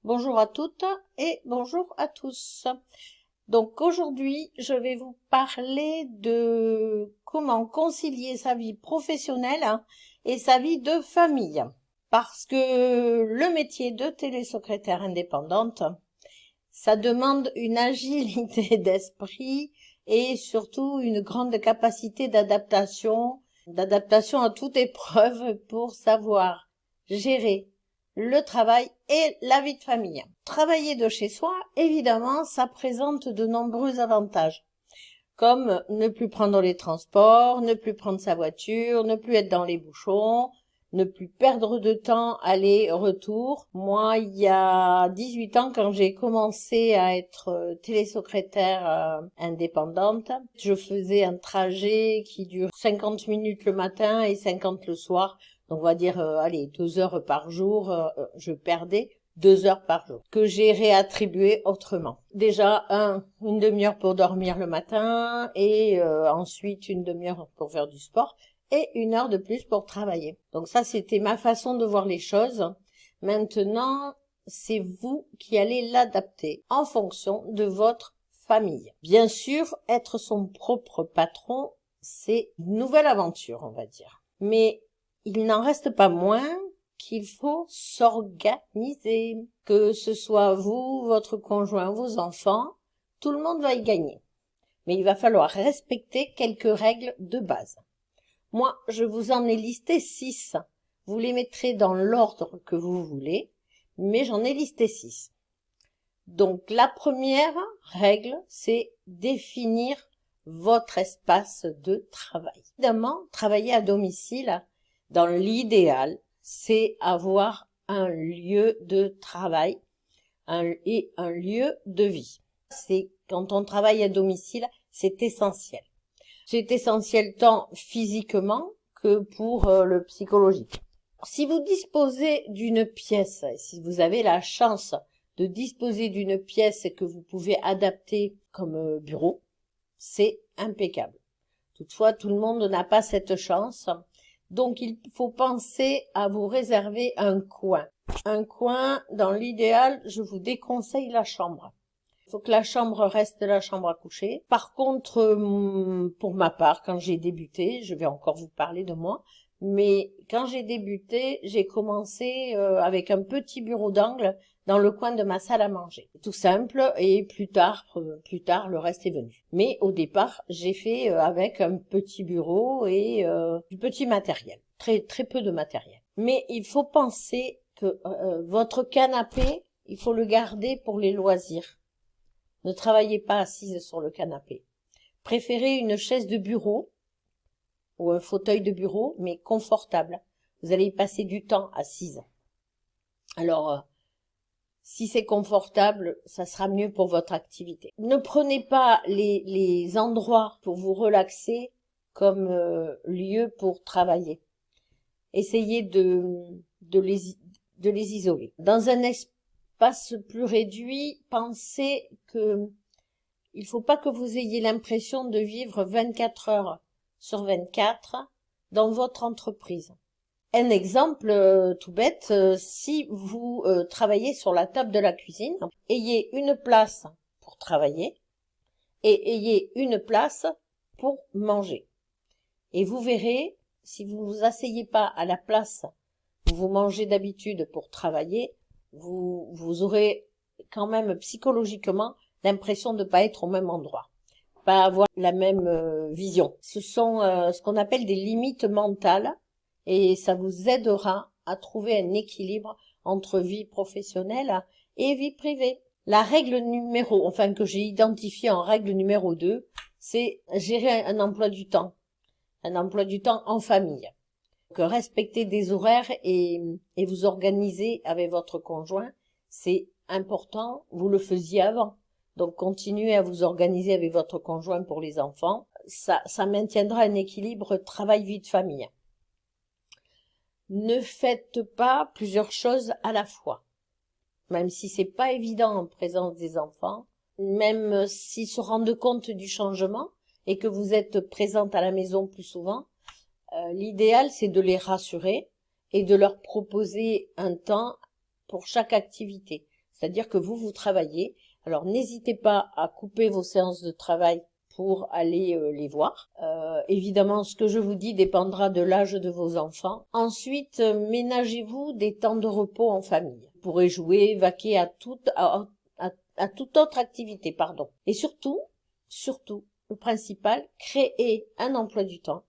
Bonjour à toutes et bonjour à tous. Donc aujourd'hui, je vais vous parler de comment concilier sa vie professionnelle et sa vie de famille. Parce que le métier de télésecrétaire indépendante, ça demande une agilité d'esprit et surtout une grande capacité d'adaptation à toute épreuve pour savoir gérer le travail et la vie de famille. Travailler de chez soi, évidemment, ça présente de nombreux avantages, comme ne plus prendre les transports, ne plus prendre sa voiture, ne plus être dans les bouchons, ne plus perdre de temps aller-retour. Moi, il y a 18 ans, quand j'ai commencé à être télésecrétaire indépendante, je faisais un trajet qui dure 50 minutes le matin et 50 le soir. Donc, on va dire, 2 heures par jour, je perdais 2 heures par jour, que j'ai réattribué autrement. Déjà, une demi-heure pour dormir le matin et ensuite une demi-heure pour faire du sport et 1 heure de plus pour travailler. Donc ça, c'était ma façon de voir les choses. Maintenant, c'est vous qui allez l'adapter en fonction de votre famille. Bien sûr, être son propre patron, c'est une nouvelle aventure, on va dire. Mais il n'en reste pas moins qu'il faut s'organiser. Que ce soit vous, votre conjoint, vos enfants, tout le monde va y gagner. Mais il va falloir respecter quelques règles de base. Moi, je vous en ai listé 6. Vous les mettrez dans l'ordre que vous voulez, mais j'en ai listé 6. Donc, la première règle, c'est définir votre espace de travail. Évidemment, travailler à domicile, dans l'idéal, c'est avoir un lieu de travail et un lieu de vie. C'est quand on travaille à domicile, c'est essentiel. C'est essentiel tant physiquement que pour le psychologique. Si vous disposez d'une pièce, si vous avez la chance de disposer d'une pièce que vous pouvez adapter comme bureau, c'est impeccable. Toutefois, tout le monde n'a pas cette chance. Donc, il faut penser à vous réserver un coin. Un coin, dans l'idéal, je vous déconseille la chambre. Il faut que la chambre reste la chambre à coucher. Par contre, pour ma part, quand j'ai débuté, je vais encore vous parler de moi, mais quand j'ai débuté, j'ai commencé avec un petit bureau d'angle dans le coin de ma salle à manger. Tout simple, et plus tard, le reste est venu. Mais au départ, j'ai fait avec un petit bureau et du petit matériel, très très peu de matériel. Mais il faut penser que votre canapé, il faut le garder pour les loisirs. Ne travaillez pas assise sur le canapé. Préférez une chaise de bureau ou un fauteuil de bureau, mais confortable. Vous allez y passer du temps assise. Alors, si c'est confortable, ça sera mieux pour votre activité. Ne prenez pas les endroits pour vous relaxer comme lieu pour travailler. Essayez de les isoler. Dans un espace plus réduit, pensez que il faut pas que vous ayez l'impression de vivre 24 heures sur 24 dans votre entreprise. Un exemple tout bête, si vous travaillez sur la table de la cuisine, ayez une place pour travailler et ayez une place pour manger. Et vous verrez, si vous vous asseyez pas à la place où vous mangez d'habitude pour travailler, vous aurez quand même psychologiquement l'impression de pas être au même endroit, pas avoir la même vision. Ce sont ce qu'on appelle des limites mentales et ça vous aidera à trouver un équilibre entre vie professionnelle et vie privée. La règle que j'ai identifiée en règle numéro 2, c'est gérer un emploi du temps en famille. Donc, respecter des horaires et vous organiser avec votre conjoint, c'est important. Vous le faisiez avant. Donc, continuez à vous organiser avec votre conjoint pour les enfants. Ça maintiendra un équilibre travail-vie de famille. Ne faites pas plusieurs choses à la fois. Même si c'est pas évident en présence des enfants, même s'ils se rendent compte du changement et que vous êtes présente à la maison plus souvent, l'idéal c'est de les rassurer et de leur proposer un temps pour chaque activité. C'est-à-dire que vous travaillez. Alors, n'hésitez pas à couper vos séances de travail pour aller les voir. Évidemment, ce que je vous dis dépendra de l'âge de vos enfants. Ensuite, ménagez-vous des temps de repos en famille. Vous pourrez jouer, vaquer à toute autre activité, pardon. Et surtout, le principal, créez un emploi du temps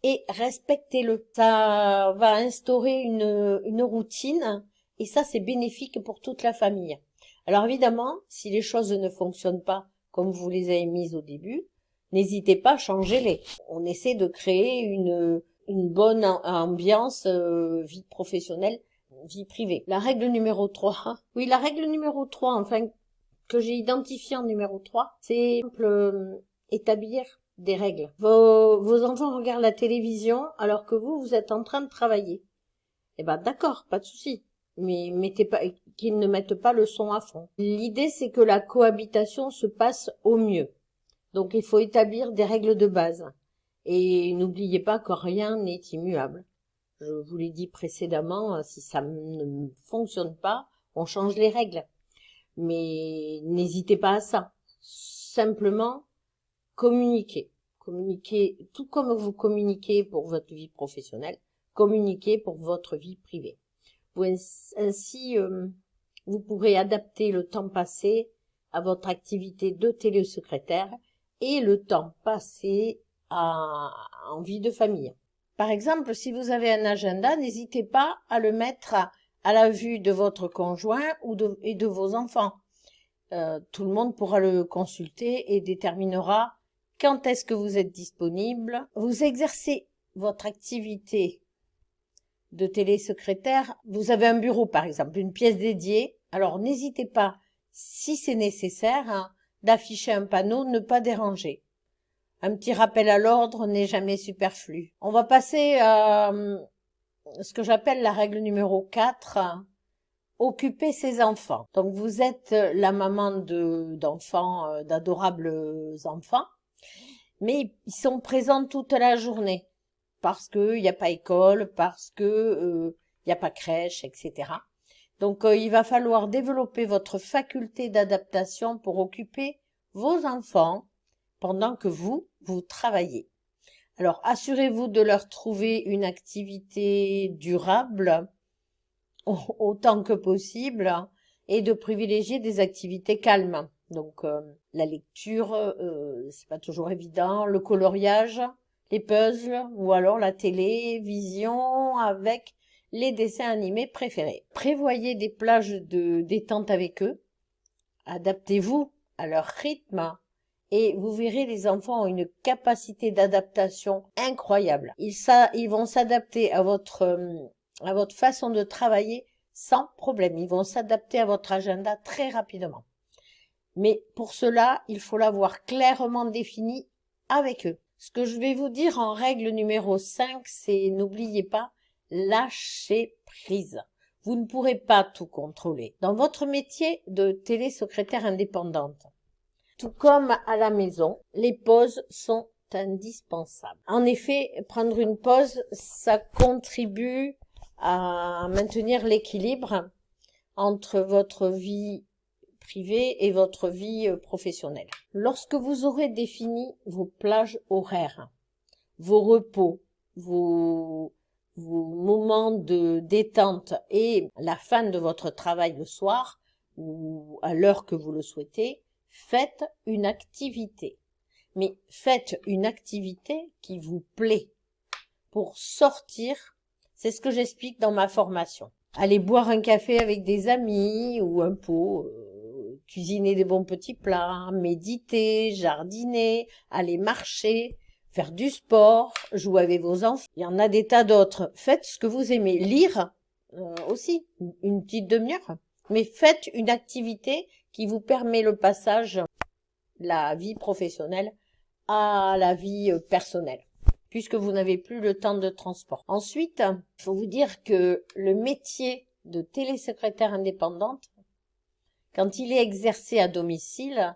et respectez-le. Ça va instaurer une routine et ça, c'est bénéfique pour toute la famille. Alors évidemment, si les choses ne fonctionnent pas comme vous les avez mises au début, n'hésitez pas à changer-les. On essaie de créer une bonne ambiance, vie professionnelle, vie privée. La règle numéro 3. Oui, la règle numéro 3, enfin, que j'ai identifiée en numéro 3, c'est établir des règles. Vos enfants regardent la télévision alors que vous êtes en train de travailler. Eh ben, d'accord, pas de souci. Mais qu'ils ne mettent pas le son à fond. L'idée, c'est que la cohabitation se passe au mieux. Donc, il faut établir des règles de base. Et n'oubliez pas que rien n'est immuable. Je vous l'ai dit précédemment, si ça ne fonctionne pas, on change les règles. Mais n'hésitez pas à ça. Simplement, communiquez. Communiquez, tout comme vous communiquez pour votre vie professionnelle, communiquez pour votre vie privée. Ainsi, vous pourrez adapter le temps passé à votre activité de télésecrétaire et le temps passé en vie de famille. Par exemple, si vous avez un agenda, n'hésitez pas à le mettre à la vue de votre conjoint et de vos enfants. Tout le monde pourra le consulter et déterminera quand est-ce que vous êtes disponible. Vous exercez votre activité de télésecrétaire, vous avez un bureau par exemple, une pièce dédiée, alors n'hésitez pas, si c'est nécessaire, d'afficher un panneau « Ne pas déranger ». Un petit rappel à l'ordre n'est jamais superflu. On va passer à ce que j'appelle la règle numéro 4, occuper ses enfants. Donc vous êtes la maman d'enfants, d'adorables enfants, mais ils sont présents toute la journée. Parce qu'il n'y a pas école, parce que il n'y a pas crèche, etc. Donc, il va falloir développer votre faculté d'adaptation pour occuper vos enfants pendant que vous travaillez. Alors, assurez-vous de leur trouver une activité durable autant que possible et de privilégier des activités calmes. Donc, la lecture, c'est pas toujours évident, le coloriage, les puzzles ou alors la télévision avec les dessins animés préférés. Prévoyez des plages de détente avec eux. Adaptez-vous à leur rythme et vous verrez, les enfants ont une capacité d'adaptation incroyable. Ils vont s'adapter à votre façon de travailler sans problème. Ils vont s'adapter à votre agenda très rapidement. Mais pour cela, il faut l'avoir clairement défini avec eux. Ce que je vais vous dire en règle numéro 5, c'est n'oubliez pas, lâcher prise. Vous ne pourrez pas tout contrôler. Dans votre métier de télésecrétaire indépendante, tout comme à la maison, les pauses sont indispensables. En effet, prendre une pause, ça contribue à maintenir l'équilibre entre votre vie privée et votre vie professionnelle. Lorsque vous aurez défini vos plages horaires, vos repos, vos moments de détente et la fin de votre travail le soir ou à l'heure que vous le souhaitez, faites une activité. Mais faites une activité qui vous plaît pour sortir. C'est ce que j'explique dans ma formation. Allez boire un café avec des amis ou un pot, cuisiner des bons petits plats, méditer, jardiner, aller marcher, faire du sport, jouer avec vos enfants. Il y en a des tas d'autres. Faites ce que vous aimez. Lire aussi, une petite demi-heure. Mais faites une activité qui vous permet le passage de la vie professionnelle à la vie personnelle, puisque vous n'avez plus le temps de transport. Ensuite, il faut vous dire que le métier de télésecrétaire indépendante, quand il est exercé à domicile,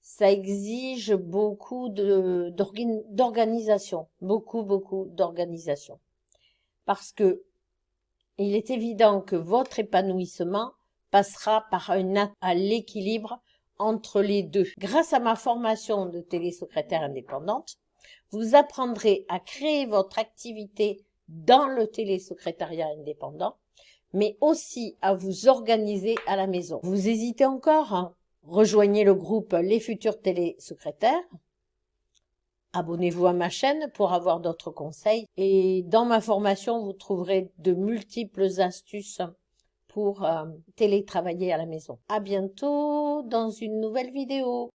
ça exige beaucoup d'organisation, beaucoup d'organisation. Parce que il est évident que votre épanouissement passera par à l'équilibre entre les deux. Grâce à ma formation de télésecrétaire indépendante, vous apprendrez à créer votre activité dans le télésecrétariat indépendant, mais aussi à vous organiser à la maison. Vous hésitez encore, hein? Rejoignez le groupe Les Futurs Télésecrétaires. Abonnez-vous à ma chaîne pour avoir d'autres conseils. Et dans ma formation, vous trouverez de multiples astuces pour télétravailler à la maison. À bientôt dans une nouvelle vidéo.